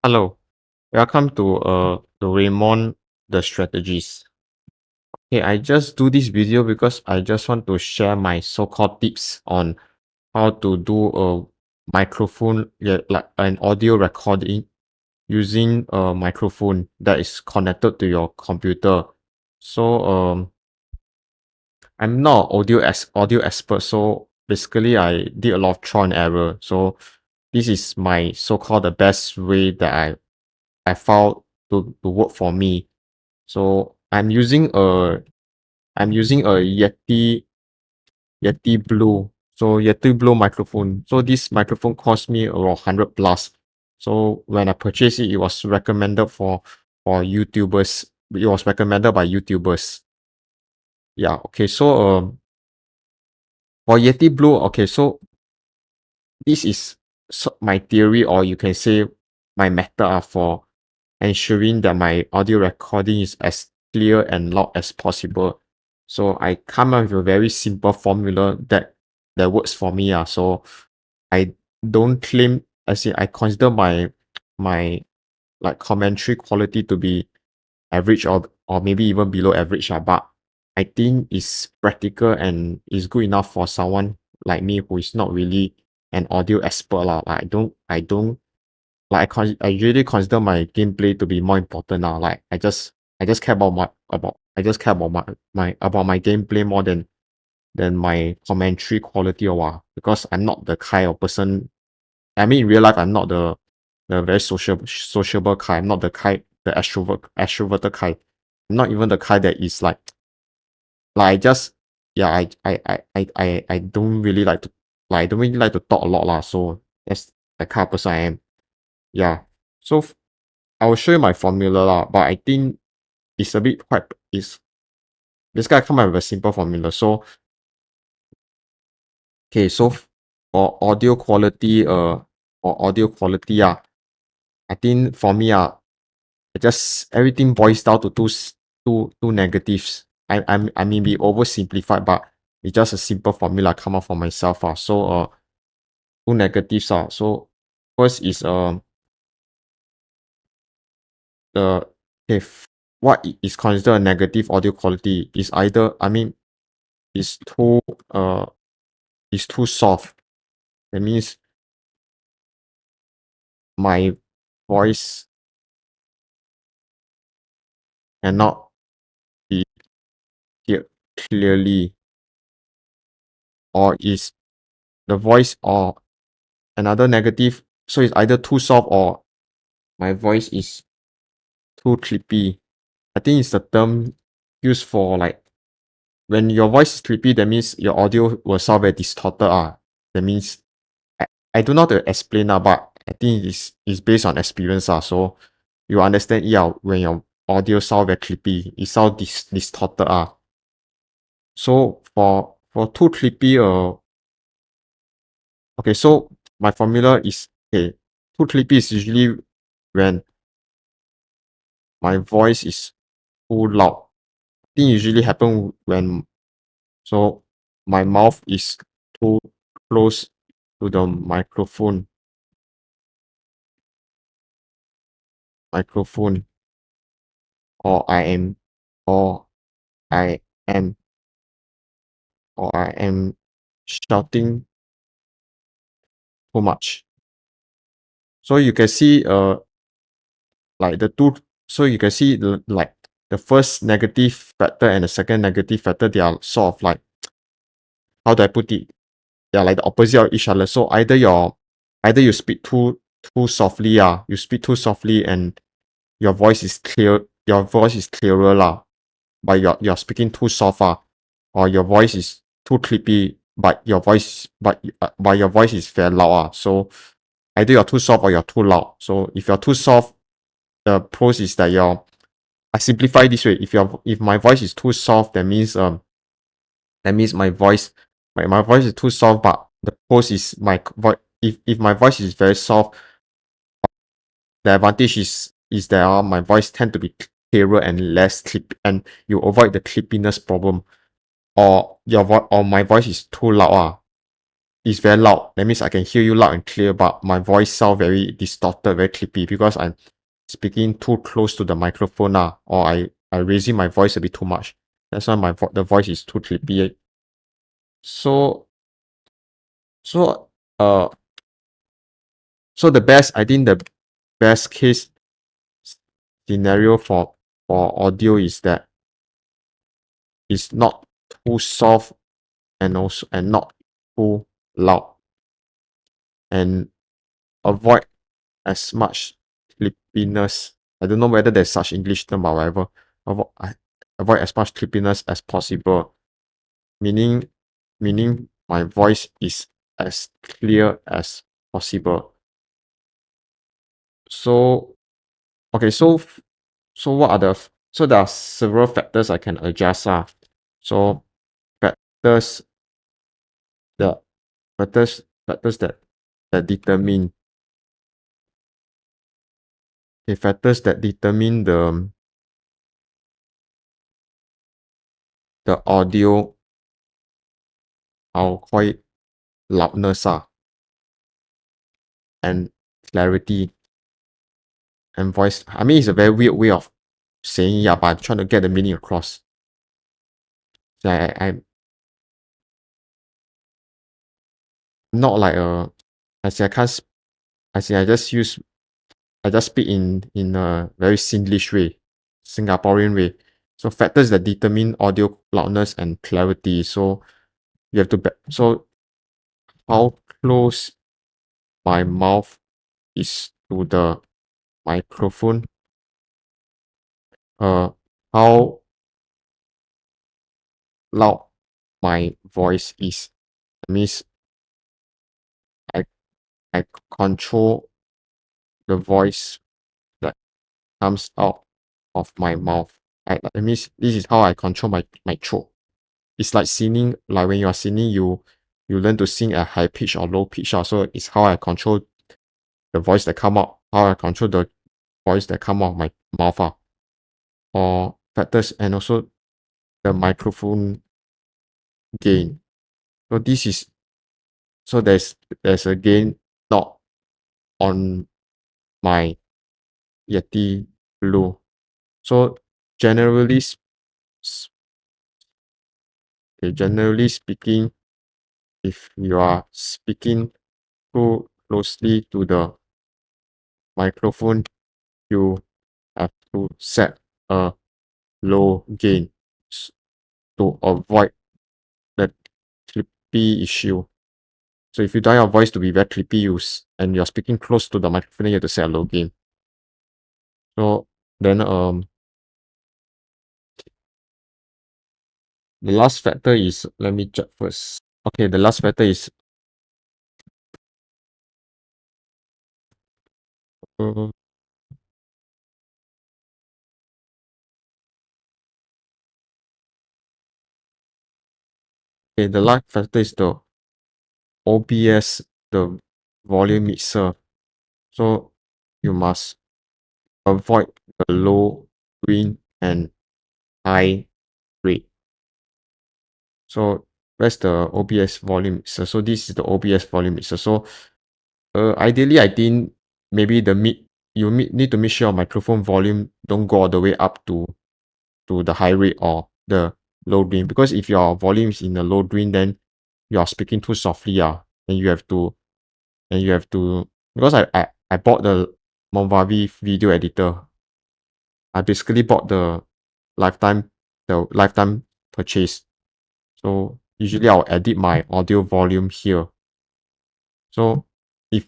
Hello, welcome to Raymond the strategist. Okay, I just do this video because I just want to share my so-called tips on how to do a microphone, yeah, like an audio recording using a microphone that is connected to your computer. So I'm not audio expert, so basically I did a lot of trial and error. So this is my so-called the best way that I found to work for me. So I'm using a Yeti Blue. So Yeti Blue microphone. So this microphone cost me around 100 plus. So when I purchased it, it was recommended for YouTubers. It was recommended by YouTubers. Yeah. Okay. So for Yeti Blue, okay. So this is my theory, or you can say my method for ensuring that my audio recording is as clear and loud as possible. So I come up with a very simple formula that works for me. So I don't claim, as in I consider my like commentary quality to be average or maybe even below average. But I think it's practical and is good enough for someone like me who is not really an audio expert. Like I don't like I really consider my gameplay to be more important now. Like I just care about my gameplay more than my commentary quality or what. Because I'm not the kind of person. I mean, in real life, I'm not the very sociable kind. I'm not the extroverted kind. I'm not even the kind that is like I just yeah I don't really like to I don't really like to talk a lot lah. So that's the kind of person I am. Yeah. So I will show you my formula lah, but I think it's a bit quite is this guy come up with a simple formula. So okay, so for audio quality I think for me just everything boils down to two negatives. I may be oversimplified, but it's just a simple formula come up for myself. So two negatives so first is the if what is considered a negative audio quality is either is too uh is too soft. That means my voice cannot be heard clearly, or is the voice or another negative. So it's either too soft or my voice is too clippy. I think it's the term used for like when your voice is clippy, that means your audio will sound very distorted. That means I don't know how to explain but I think it's based on experience. So you understand when your audio sound very clippy, it sound distorted. So for too clippy okay, so my formula is okay. Too clippy is usually when my voice is too loud. I think usually happen when so my mouth is too close to the microphone, or or I am I am shouting too much. So you can see like the two so you can see like the first negative factor and the second negative factor, they are sort of like, how do I put it? They are like the opposite of each other. So either you speak too softly, you speak too softly and your voice is clearer but you're speaking too soft, or your voice is too clippy, but your voice is very loud. So either you're too soft or you're too loud. So if you're too soft, the pros is that I simplify this way. If my voice is too soft, that means my voice is too soft, but the pros is my voice. If my voice is very soft, the advantage is that my voice tend to be clearer and less clip, and you avoid the clippiness problem. Or my voice is too loud. is very loud. That means I can hear you loud and clear, but my voice sound very distorted, very clippy because I'm speaking too close to the microphone now, or I raising my voice a bit too much. That's why the voice is too clippy. So so uh so I think the best case scenario for audio is that it's not too soft and not too loud, and avoid as much clippiness. I don't know whether there's such English term or whatever. Avoid as much clippiness as possible. Meaning my voice is as clear as possible. So okay, so what are so there are several factors I can adjust. So factors the factors that determine factors that determine the audio, I'll call it loudness and clarity and voice. I mean, it's a very weird way of saying, yeah, but I'm trying to get the meaning across. So I'm not like I say I can't I say I just speak in a very Singlish way, Singaporean way. So factors that determine audio loudness and clarity. So you have to so how close my mouth is to the microphone, uh how loud my voice is. That means I I control the voice that comes out of my mouth. That means this is how I control my throat. It's like singing, like when you are singing, you learn to sing at high pitch or low pitch. So it's how I control the voice that come out, how I control the voice that come out of my mouth. Or factors and also the microphone gain. So this is so there's a gain not on my Yeti Blue. So generally s- generally speaking, if you are speaking too closely to the microphone, you have to set a low gain to avoid the clippy issue. So if you want your voice to be very clippy, and you're speaking close to the microphone, you have to set a low gain. So then the last factor is, let me check first. Okay, the last factor is uh, okay, the last factor is the OBS, the volume mixer. So you must avoid the low, green, and high rate. So where's the OBS volume mixer? So this is the OBS volume mixer. So ideally, I think maybe need to make sure your microphone volume don't go all the way up to the high rate or the low gain, because if your volume is in the low gain, then you are speaking too softly, and you have to because I bought the Movavi video editor. I basically bought the lifetime purchase. So usually I'll edit my audio volume here. So if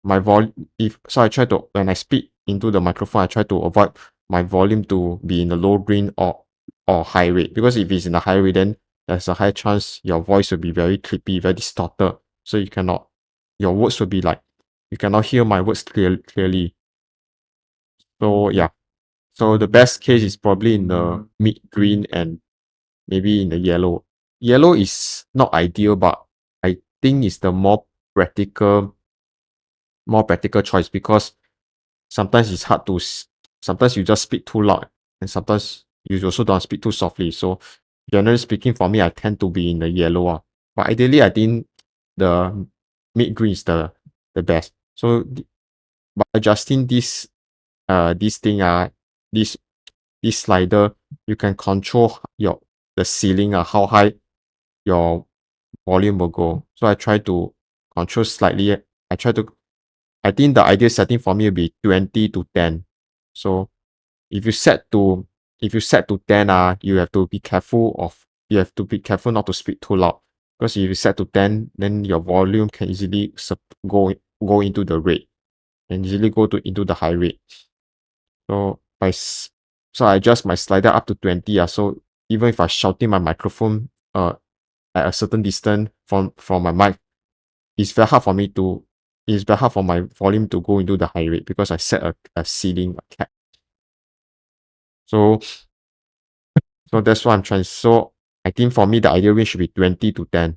my volume if so I try to when I speak into the microphone, I try to avoid my volume to be in the low gain or high rate, because if it's in the high rate, then there's a high chance your voice will be very clippy, very distorted. So your words will be like you cannot hear my words clearly. So yeah. So the best case is probably in the mid green and maybe in the yellow. Yellow is not ideal, but I think it's the more practical choice, because sometimes it's hard to sometimes you just speak too loud, and sometimes you also don't speak too softly. So generally speaking, for me, I tend to be in the yellow. But ideally, I think the mid green is the best. So by adjusting this thing this this slider, you can control the ceiling how high your volume will go. So I try to control slightly. I think the ideal setting for me will be 20 to 10. So if you set to if you set to 10, you have to be careful not to speak too loud. Because if you set to 10, then your volume can easily go into the rate and easily into the high rate. So so I adjust my slider up to 20. So even if I shouting my microphone at a certain distance from my mic, it's very hard for me to it's very hard for my volume to go into the high rate because I set a ceiling, a cap. So that's what I'm trying. So I think for me the ideal range should be 20 to 10. I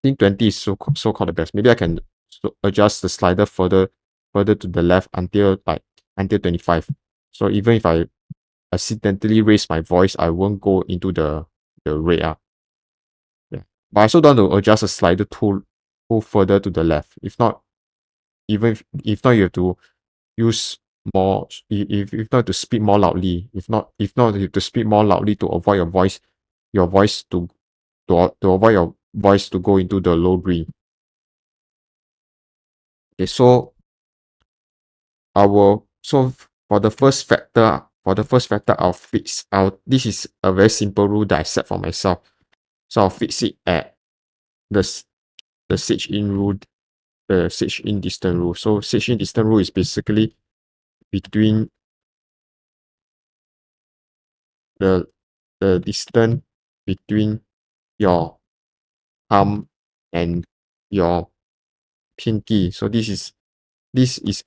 think 20 is so called the best. Maybe I can adjust the slider further to the left until 25. So even if I accidentally raise my voice, I won't go into the rate. Yeah. But I also don't want to adjust the slider too further to the left. If not, if not you have to use more if not to speak more loudly. If not you have to speak more loudly to avoid your voice to avoid your voice to go into the low green. Okay, so for the first factor this is a very simple rule that I set for myself. So I'll fix it at the the stage in rule, the stage in distance rule. So stage in distance rule is basically between the distance between your thumb and your pinky. So this is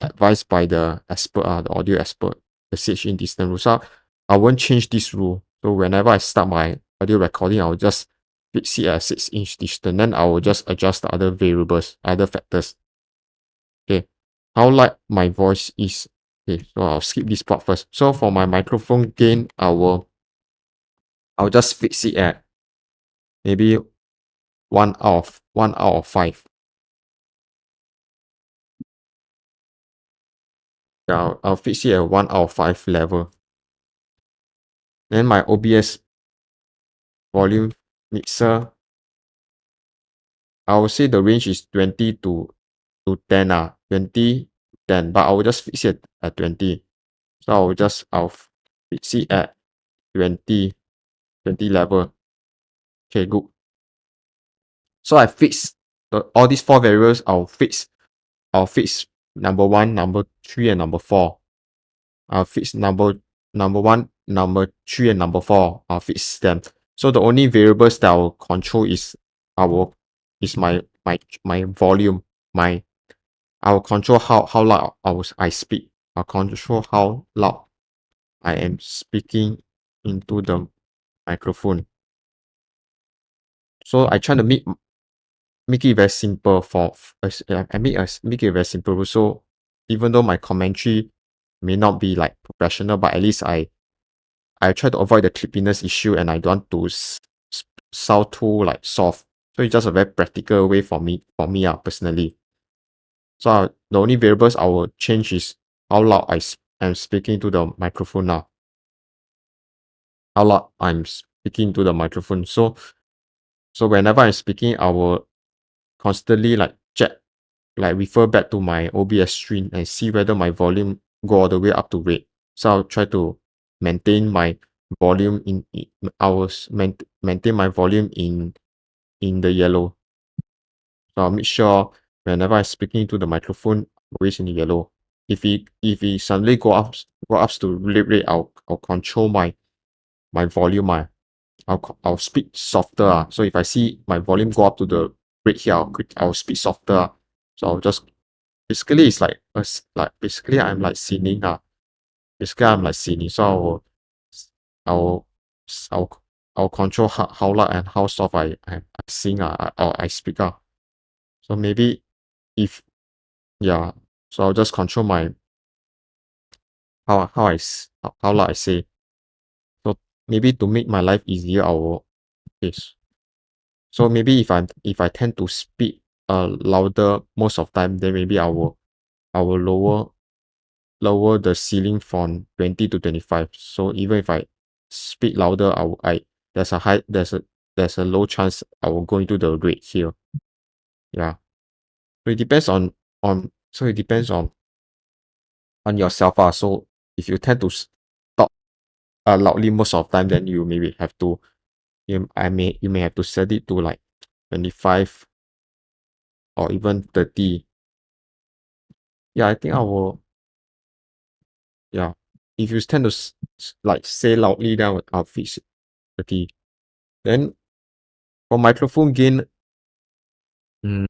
advised by the expert, the audio expert, the stage in distance rule. So I won't change this rule. So whenever I start my audio recording, I'll just fix it at 6-inch distance. Then I will just adjust the other variables, other factors. Okay. How loud my voice is. Okay, so I'll skip this part first. So for my microphone gain, I'll just fix it at maybe one out of five. Yeah, I'll fix it at 1 out of 5 level. Then my OBS volume mixer, I would say the range is 20 to 10. 20, 10. But I will just fix it at 20. So I'll fix it at 20, 20 level. Okay, good. So I fix all these 4 variables. I'll fix number 1, number 3, and number 4. I'll fix number 1, number 3, and number 4. I'll fix them. So the only variables that I will control is my volume. I will control how loud I speak. I'll control how loud I am speaking into the microphone. So I try to make it very simple make it very simple. So even though my commentary may not be like professional, but at least I try to avoid the clippiness issue and I don't want to sound too like soft. So it's just a very practical way for me personally. So the only variables I will change is how loud am speaking to the microphone now. How loud I'm speaking to the microphone. So whenever I'm speaking, I will constantly like check, like refer back to my OBS stream and see whether my volume go all the way up to rate. So I'll try to maintain my volume maintain my volume in the yellow. So I'll make sure whenever I'm speaking to the microphone, always in the yellow. If it suddenly go up to rate, I'll control my volume. I'll speak softer. So if I see my volume go up to the rate here, I'll speak softer. So I'll just basically it's like basically I'm like singing. Basically I'm like singing. So I'll I'll I'll control how loud and how soft I sing. I speak. So maybe if yeah, so I'll just control my how loud I say. So maybe to make my life easier, I will yes. So maybe if I tend to speak louder most of time, then maybe I will lower the ceiling from 20 to 25. So even if I speak louder, there's a low chance I will go into the red here. Yeah. So it depends on yourself. So if you tend to talk loudly most of the time, then you maybe have to you may have to set it to like 25 or even 30. Yeah, I think I will. Yeah. If you tend to like say loudly, then I'll fix it 30. Then for microphone gain, mm,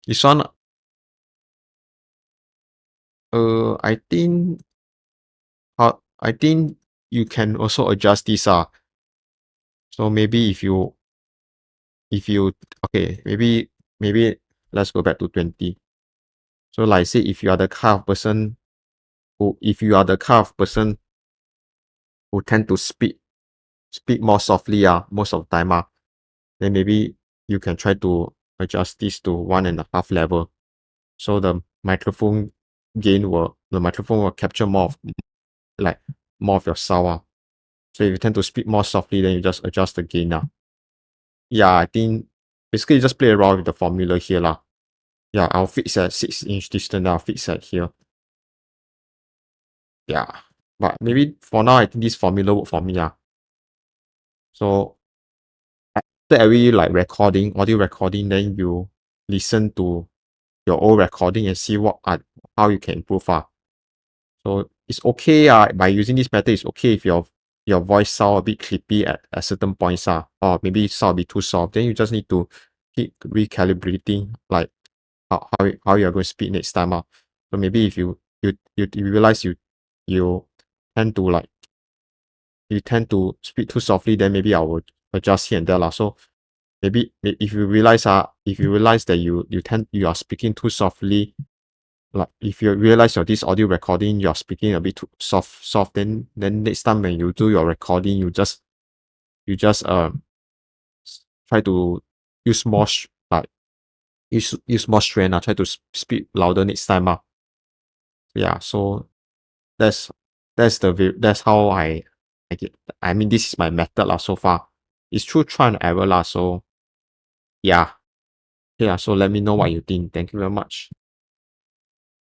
this one, I think you can also adjust this. So maybe if you okay, maybe let's go back to 20. So like say if you are the kind of person if you are the kind of person who tend to speak more softly most of the time then maybe you can try to adjust this to 1.5 level. So the microphone will capture like more of your sound. So if you tend to speak more softly, then you just adjust the gain. Yeah, I think basically you just play around with the formula here. Yeah, I'll fix at 6-inch distance, I'll fix at here. Yeah. But maybe for now I think this formula work for me. So after every like audio recording, then you listen to your old recording and see how you can improve. So it's okay by using this method, it's okay if your voice sound a bit clippy at certain points or maybe sound a bit too soft. Then you just need to keep recalibrating like how you're going to speak next time. So maybe if you realize you tend to like you tend to speak too softly, then maybe I will adjust here and there. So maybe if you realize that you are speaking too softly, like if you realize your this audio recording you're speaking a bit too soft, then next time when you do your recording, you just try to use more like use more strength. Try to speak louder next time. Yeah, so that's that's how I get. I mean, this is my method so far. It's through try and error so yeah. Yeah, so let me know what you think. Thank you very much.